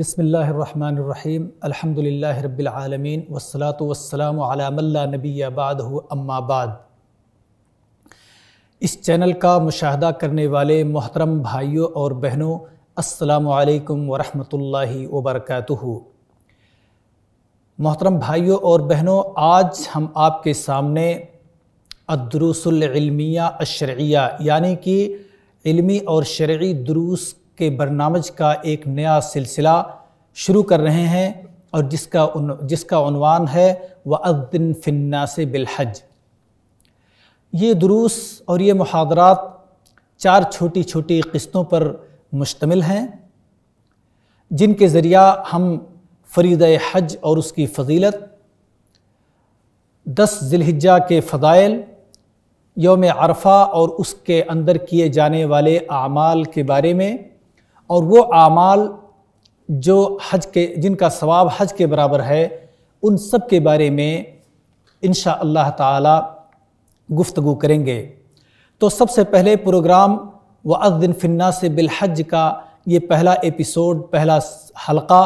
بسم اللہ الرحمن الرحیم الحمد للہ رب العالمین والصلاة والسلام علی من لا نبی بعدہ اما بعد۔ اس چینل کا مشاہدہ کرنے والے محترم بھائیوں اور بہنوں، السلام علیکم ورحمۃ اللہ وبرکاتہ۔ محترم بھائیوں اور بہنوں، آج ہم آپ کے سامنے الدروس العلمیہ الشرعیہ یعنی کہ علمی اور شرعی دروس کے برنامج کا ایک نیا سلسلہ شروع کر رہے ہیں، اور جس کا عنوان ہے وَأَذِّن فِي النَّاسِ بِالْحَجِّ۔ یہ دروس اور یہ محاضرات 4 چھوٹی چھوٹی قسطوں پر مشتمل ہیں، جن کے ذریعہ ہم فریضہ حج اور اس کی فضیلت، 10 ذی الحجہ کے فضائل، یوم عرفہ اور اس کے اندر کیے جانے والے اعمال کے بارے میں، اور وہ اعمال جو جن کا ثواب حج کے برابر ہے، ان سب کے بارے میں انشاءاللہ تعالی گفتگو کریں گے۔ تو سب سے پہلے پروگرام وَأَذِّن فِي النَّاسِ بِالْحَجِّ کا یہ پہلا ایپیسوڈ، پہلا حلقہ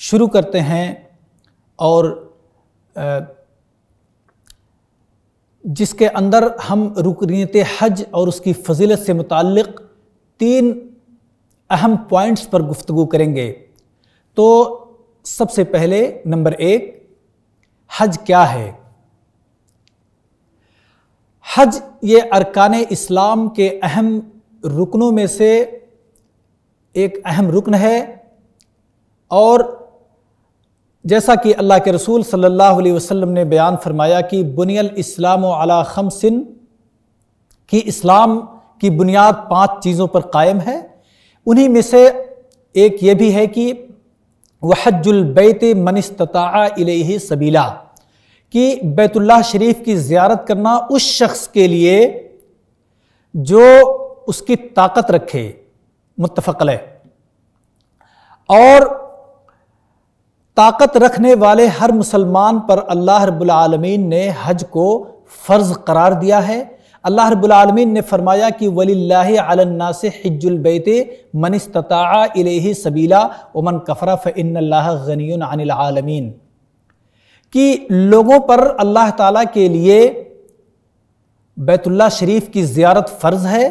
شروع کرتے ہیں، اور جس کے اندر ہم رکنیت حج اور اس کی فضیلت سے متعلق 3 اہم پوائنٹس پر گفتگو کریں گے۔ تو سب سے پہلے نمبر 1، حج کیا ہے؟ حج یہ ارکان اسلام کے اہم رکنوں میں سے ایک اہم رکن ہے، اور جیسا کہ اللہ کے رسول صلی اللہ علیہ وسلم نے بیان فرمایا کہ بنی الاسلام علی 5، کہ اسلام کی بنیاد 5 چیزوں پر قائم ہے۔ انہی میں سے ایک یہ بھی ہے کہ وحج البیت من استطاع الیہ سبیلا، کہ بیت اللہ شریف کی زیارت کرنا اس شخص کے لیے جو اس کی طاقت رکھے، متفق علیہ۔ اور طاقت رکھنے والے ہر مسلمان پر اللہ رب العالمین نے حج کو فرض قرار دیا ہے۔ اللہ رب العالمین نے فرمایا کہ وَلِلَّهِ عَلَى النَّاسِ حِجُّ الْبَيْتِ مَنِ اسْتَطَاعَ إِلَيْهِ سَبِيلًا وَمَنْ كَفَرَ فَإِنَّ اللَّهَ غَنِيٌّ عَنِ الْعَالَمِينَ، کہ لوگوں پر اللہ تعالیٰ کے لیے بیت اللہ شریف کی زیارت فرض ہے،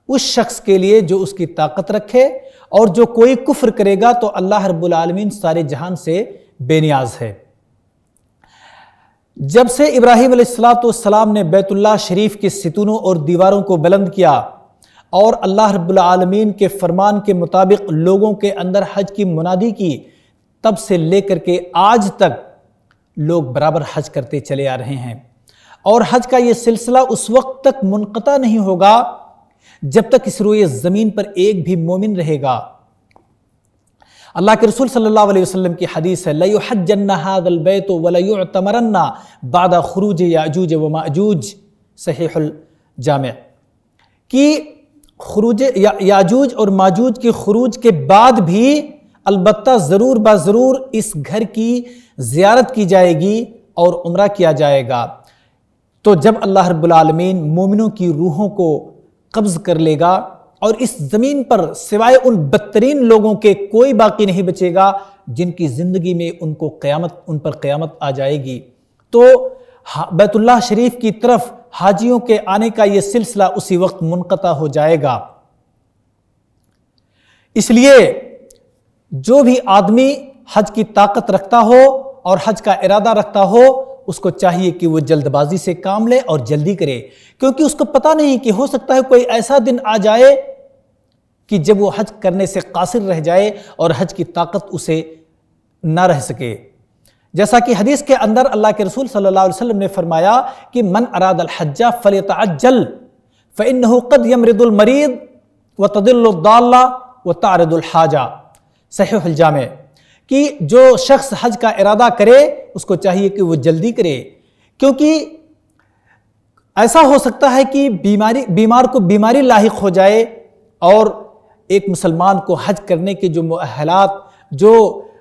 اس شخص کے لیے جو اس کی طاقت رکھے، اور جو کوئی کفر کرے گا تو اللہ رب العالمین سارے جہان سے بے نیاز ہے۔ جب سے ابراہیم علیہ السلام نے بیت اللہ شریف کے ستونوں اور دیواروں کو بلند کیا، اور اللہ رب العالمین کے فرمان کے مطابق لوگوں کے اندر حج کی منادی کی، تب سے لے کر کے آج تک لوگ برابر حج کرتے چلے آ رہے ہیں، اور حج کا یہ سلسلہ اس وقت تک منقطع نہیں ہوگا جب تک اس روئے زمین پر ایک بھی مومن رہے گا۔ اللہ کے رسول صلی اللہ علیہ وسلم کی حدیث ہے لَيُحَجَّنَّ هَذَا الْبَيْتُ وَلَيُعْتَمَرَنَّ بَعْدَ خُرُوجِ یاجوج وماجوج، صحیح الجامع، کہ خروج یاجوج اور ماجوج کے خروج کے بعد بھی البتہ ضرور ضرور اس گھر کی زیارت کی جائے گی اور عمرہ کیا جائے گا۔ تو جب اللہ رب العالمین مومنوں کی روحوں کو قبض کر لے گا، اور اس زمین پر سوائے ان بدترین لوگوں کے کوئی باقی نہیں بچے گا جن کی زندگی میں ان پر قیامت آ جائے گی، تو بیت اللہ شریف کی طرف حاجیوں کے آنے کا یہ سلسلہ اسی وقت منقطع ہو جائے گا۔ اس لیے جو بھی آدمی حج کی طاقت رکھتا ہو اور حج کا ارادہ رکھتا ہو، اس کو چاہیے کہ وہ جلد بازی سے کام لے اور جلدی کرے، کیونکہ اس کو پتہ نہیں کہ ہو سکتا ہے کوئی ایسا دن آ جائے کہ جب وہ حج کرنے سے قاصر رہ جائے اور حج کی طاقت اسے نہ رہ سکے۔ جیسا کہ حدیث کے اندر اللہ کے رسول صلی اللہ علیہ وسلم نے فرمایا کہ من اراد الحج فلیتعجل فإنه قد يمرض المریض وتضل الضالہ وتعرض الحاجہ، صحیح الجامع، کہ جو شخص حج کا ارادہ کرے اس کو چاہیے کہ وہ جلدی کرے، کیونکہ ایسا ہو سکتا ہے کہ بیمار کو بیماری لاحق ہو جائے، اور ایک مسلمان کو حج کرنے کے جو مؤہلات، جو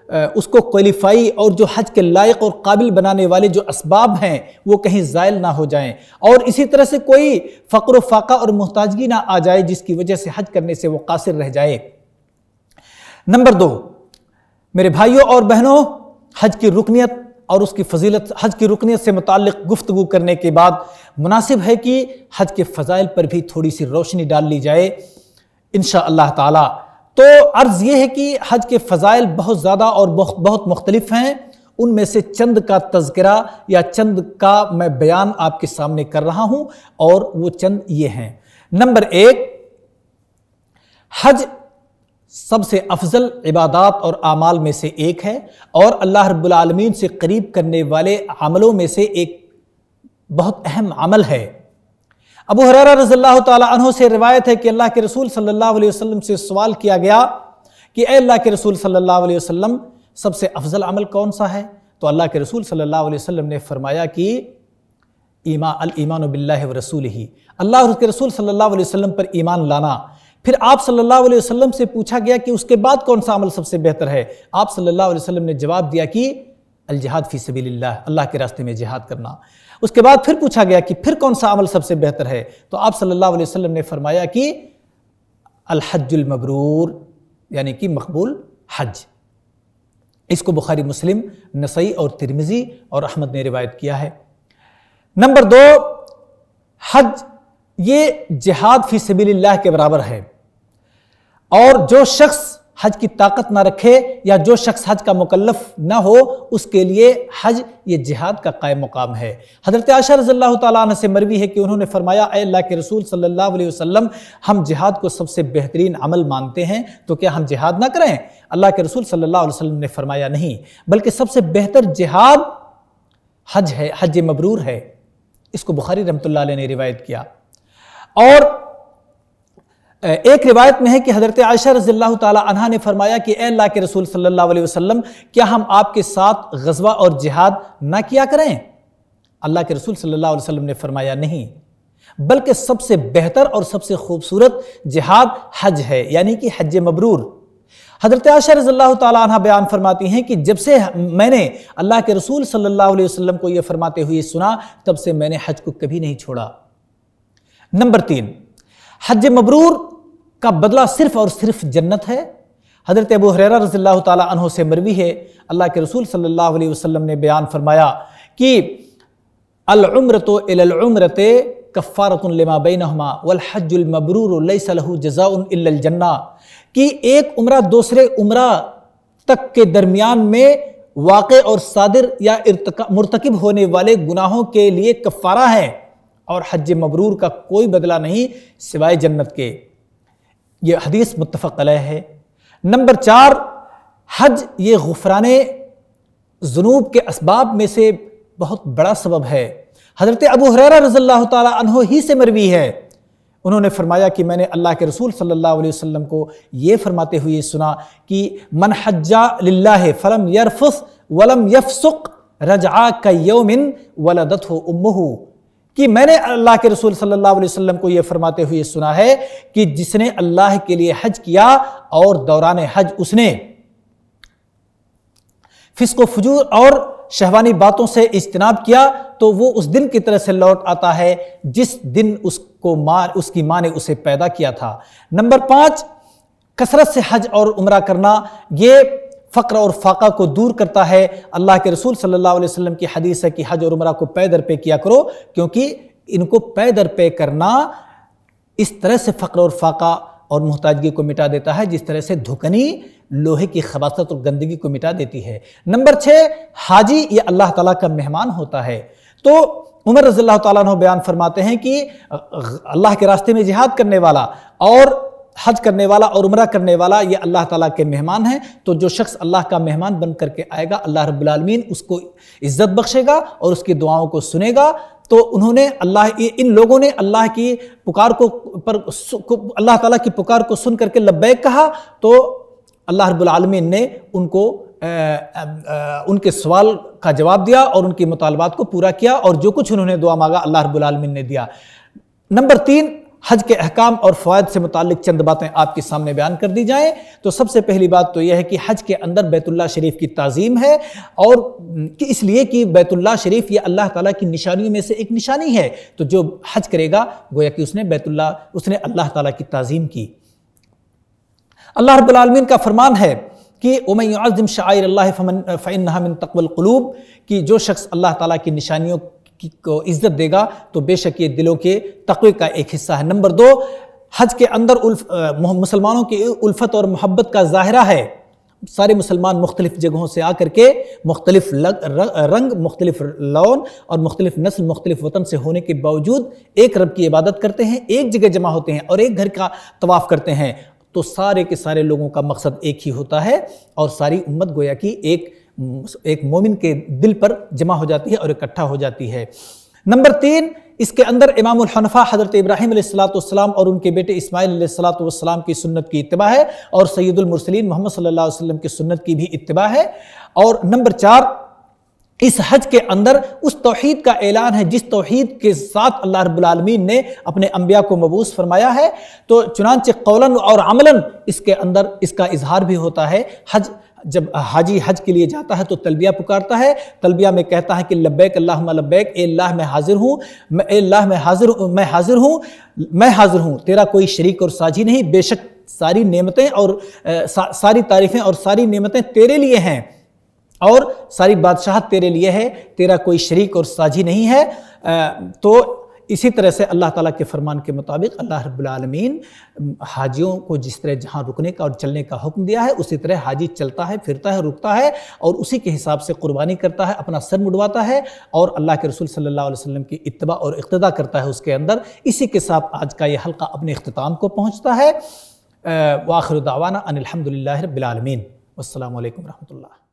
اس کو کوالیفائی اور جو حج کے لائق اور قابل بنانے والے جو اسباب ہیں وہ کہیں زائل نہ ہو جائیں، اور اسی طرح سے کوئی فقر و فاقہ اور محتاجگی نہ آ جائے جس کی وجہ سے حج کرنے سے وہ قاصر رہ جائے۔ نمبر 2، میرے بھائیوں اور بہنوں، حج کی رکنیت اور اس کی فضیلت، حج کی رکنیت سے متعلق گفتگو کرنے کے بعد مناسب ہے کہ حج کے فضائل پر بھی تھوڑی سی روشنی ڈال لی جائے انشاءاللہ تعالی۔ تو عرض یہ ہے کہ حج کے فضائل بہت زیادہ اور بہت مختلف ہیں، ان میں سے چند کا تذکرہ یا چند کا میں بیان آپ کے سامنے کر رہا ہوں، اور وہ چند یہ ہیں۔ نمبر 1، حج سب سے افضل عبادات اور اعمال میں سے ایک ہے، اور اللہ رب العالمین سے قریب کرنے والے عملوں میں سے ایک بہت اہم عمل ہے۔ ابو ہریرہ رضی اللہ تعالی عنہ سے روایت ہے کہ اللہ کے رسول صلی اللہ علیہ وسلم سے سوال کیا گیا کہ اے اللہ کے رسول صلی اللہ علیہ وسلم، سب سے افضل عمل کون سا ہے؟ تو اللہ کے رسول صلی اللہ علیہ وسلم نے فرمایا کہ الایمان باللہ ورسولہ، اللہ اور اس کے رسول صلی اللہ علیہ وسلم پر ایمان لانا۔ پھر آپ صلی اللہ علیہ وسلم سے پوچھا گیا کہ اس کے بعد کون سا عمل سب سے بہتر ہے؟ آپ صلی اللہ علیہ وسلم نے جواب دیا کہ الجہاد فی سبیل اللہ، اللہ کے راستے میں جہاد کرنا۔ اس کے بعد پھر پوچھا گیا کہ پھر کون سا عمل سب سے بہتر ہے؟ تو آپ صلی اللہ علیہ وسلم نے فرمایا کہ الحج المبرور، یعنی کہ مقبول حج۔ اس کو بخاری، مسلم، نسائی اور ترمذی اور احمد نے روایت کیا ہے۔ نمبر 2، حج یہ جہاد فی سبیل اللہ کے برابر ہے، اور جو شخص حج کی طاقت نہ رکھے یا جو شخص حج کا مکلف نہ ہو، اس کے لیے حج یہ جہاد کا قائم مقام ہے۔ حضرت عائشہ رضی اللہ تعالیٰ عنہ سے مروی ہے کہ انہوں نے فرمایا اے اللہ کے رسول صلی اللہ علیہ وسلم، ہم جہاد کو سب سے بہترین عمل مانتے ہیں، تو کیا ہم جہاد نہ کریں؟ اللہ کے رسول صلی اللہ علیہ وسلم نے فرمایا نہیں، بلکہ سب سے بہتر جہاد حج ہے، حج مبرور ہے۔ اس کو بخاری رحمۃ اللہ علیہ نے روایت کیا۔ اور ایک روایت میں ہے کہ حضرت عائشہ رضی اللہ تعالی عنہا نے فرمایا کہ اے اللہ کے رسول صلی اللہ علیہ وسلم، کیا ہم آپ کے ساتھ غزوہ اور جہاد نہ کیا کریں؟ اللہ کے رسول صلی اللہ علیہ وسلم نے فرمایا نہیں، بلکہ سب سے بہتر اور سب سے خوبصورت جہاد حج ہے، یعنی کہ حج مبرور۔ حضرت عائشہ رضی اللہ تعالی عنہ بیان فرماتی ہیں کہ جب سے میں نے اللہ کے رسول صلی اللہ علیہ وسلم کو یہ فرماتے ہوئے سنا، تب سے میں نے حج کو کبھی نہیں چھوڑا۔ نمبر 3، حج مبرور کا بدلہ صرف اور صرف جنت ہے۔ حضرت ابو ہریرہ رضی اللہ تعالی عنہ سے مروی ہے، اللہ کے رسول صلی اللہ علیہ وسلم نے بیان فرمایا کہ العمرۃ الی العمرۃ کفارۃ لما بینہما والحج المبرور لیس لہ جزاء الا الجنہ، کہ ایک عمرہ دوسرے عمرہ تک کے درمیان میں واقع اور صادر یا مرتکب ہونے والے گناہوں کے لیے کفارہ ہے، اور حج مبرور کا کوئی بدلہ نہیں سوائے جنت کے۔ یہ حدیث متفق علیہ ہے۔ نمبر 4، حج یہ غفران ذنوب کے اسباب میں سے بہت بڑا سبب ہے۔ حضرت ابو ہریرہ رضی اللہ تعالی عنہ ہی سے مروی ہے، انہوں نے فرمایا کہ میں نے اللہ کے رسول صلی اللہ علیہ وسلم کو یہ فرماتے ہوئے سنا کہ من حج للہ فلم یرفث ولم یفسق رجع کیوم ولدتہ امہ، کہ میں نے اللہ کے رسول صلی اللہ علیہ وسلم کو یہ فرماتے ہوئے سنا ہے کہ جس نے اللہ کے لیے حج کیا اور دوران حج اس نے فسق و فجور اور شہوانی باتوں سے اجتناب کیا، تو وہ اس دن کی طرح سے لوٹ آتا ہے جس دن اس کی ماں نے اسے پیدا کیا تھا۔ نمبر 5، کثرت سے حج اور عمرہ کرنا یہ فقر اور فاقہ کو دور کرتا ہے۔ اللہ کے رسول صلی اللہ علیہ وسلم کی حدیث ہے کہ حج اور عمرہ کو پے در پے کیا کرو، کیونکہ ان کو پے در پے کرنا اس طرح سے فقر اور فاقہ اور محتاجگی کو مٹا دیتا ہے جس طرح سے دھکنی لوہے کی خباثت اور گندگی کو مٹا دیتی ہے۔ نمبر 6، حاجی یہ اللہ تعالیٰ کا مہمان ہوتا ہے۔ تو عمر رضی اللہ تعالیٰ عنہ بیان فرماتے ہیں کہ اللہ کے راستے میں جہاد کرنے والا اور حج کرنے والا اور عمرہ کرنے والا یہ اللہ تعالیٰ کے مہمان ہیں، تو جو شخص اللہ کا مہمان بن کر کے آئے گا، اللہ رب العالمین اس کو عزت بخشے گا اور اس کی دعاؤں کو سنے گا۔ تو ان لوگوں نے اللہ کی پکار کو اللہ تعالیٰ کی پکار کو سن کر کے لبیک کہا، تو اللہ رب العالمین نے ان کے سوال کا جواب دیا اور ان کے مطالبات کو پورا کیا، اور جو کچھ انہوں نے دعا مانگا اللہ رب العالمین نے دیا۔ نمبر 3، حج کے احکام اور فوائد سے متعلق چند باتیں آپ کے سامنے بیان کر دی جائیں۔ تو سب سے پہلی بات تو یہ ہے کہ حج کے اندر بیت اللہ شریف کی تعظیم ہے، اور اس لیے کہ بیت اللہ شریف یہ اللہ تعالیٰ کی نشانیوں میں سے ایک نشانی ہے، تو جو حج کرے گا گویا کہ اس نے اللہ تعالیٰ کی تعظیم کی۔ اللہ رب العالمین کا فرمان ہے کہ وَمَن يُعَظِّمْ شَعَائِرَ اللَّهِ فَإِنَّهَا مِن تَقْوَى الْقُلُوبِ کہ جو شخص اللہ تعالیٰ کی نشانیوں کو عزت دے گا تو بے شک یہ دلوں کے تقوی کا ایک حصہ ہے۔ نمبر 2، حج کے اندر مسلمانوں کی الفت اور محبت کا ظاہرہ ہے۔ سارے مسلمان مختلف جگہوں سے آ کر کے مختلف رنگ، مختلف لون اور مختلف نسل، مختلف وطن سے ہونے کے باوجود ایک رب کی عبادت کرتے ہیں، ایک جگہ جمع ہوتے ہیں اور ایک گھر کا طواف کرتے ہیں، تو سارے کے سارے لوگوں کا مقصد ایک ہی ہوتا ہے اور ساری امت گویا کہ ایک مومن کے دل پر جمع ہو جاتی ہے اور اکٹھا ہو جاتی ہے۔ نمبر 3، اس کے اندر امام الحنفاء حضرت ابراہیم علیہ السلام اور ان کے بیٹے اسماعیل علیہ السلام کی سنت کی اتباع ہے اور سید المرسلین محمد صلی اللہ علیہ وسلم کی سنت کی بھی اتباع ہے۔ اور نمبر 4، اس حج کے اندر اس توحید کا اعلان ہے جس توحید کے ساتھ اللہ رب العالمین نے اپنے انبیاء کو مبعوث فرمایا ہے، تو چنانچہ قولاً اور عملاً اس کے اندر اس کا اظہار بھی ہوتا ہے۔ جب حاجی حج کے لیے جاتا ہے تو تلبیہ پکارتا ہے، تلبیہ میں کہتا ہے کہ لبیک اللہم لبیک، اے اللہ میں حاضر ہوں، اے اللہ میں حاضر ہوں، تیرا کوئی شریک اور ساجی نہیں، بے شک ساری نعمتیں اور ساری تعریفیں اور ساری نعمتیں تیرے لیے ہیں اور ساری بادشاہت تیرے لیے ہے، تیرا کوئی شریک اور ساجی نہیں ہے۔ تو اسی طرح سے اللہ تعالیٰ کے فرمان کے مطابق اللہ رب العالمین حاجیوں کو جس طرح جہاں رکنے کا اور چلنے کا حکم دیا ہے اسی طرح حاجی چلتا ہے، پھرتا ہے، رکتا ہے اور اسی کے حساب سے قربانی کرتا ہے، اپنا سر مڑواتا ہے اور اللہ کے رسول صلی اللہ علیہ وسلم کی اتباع اور اقتداء کرتا ہے اس کے اندر۔ اسی کے ساتھ آج کا یہ حلقہ اپنے اختتام کو پہنچتا ہے۔ وآخر دعوانا ان الحمد للہ رب العالمین۔ والسلام علیکم ورحمۃ اللہ۔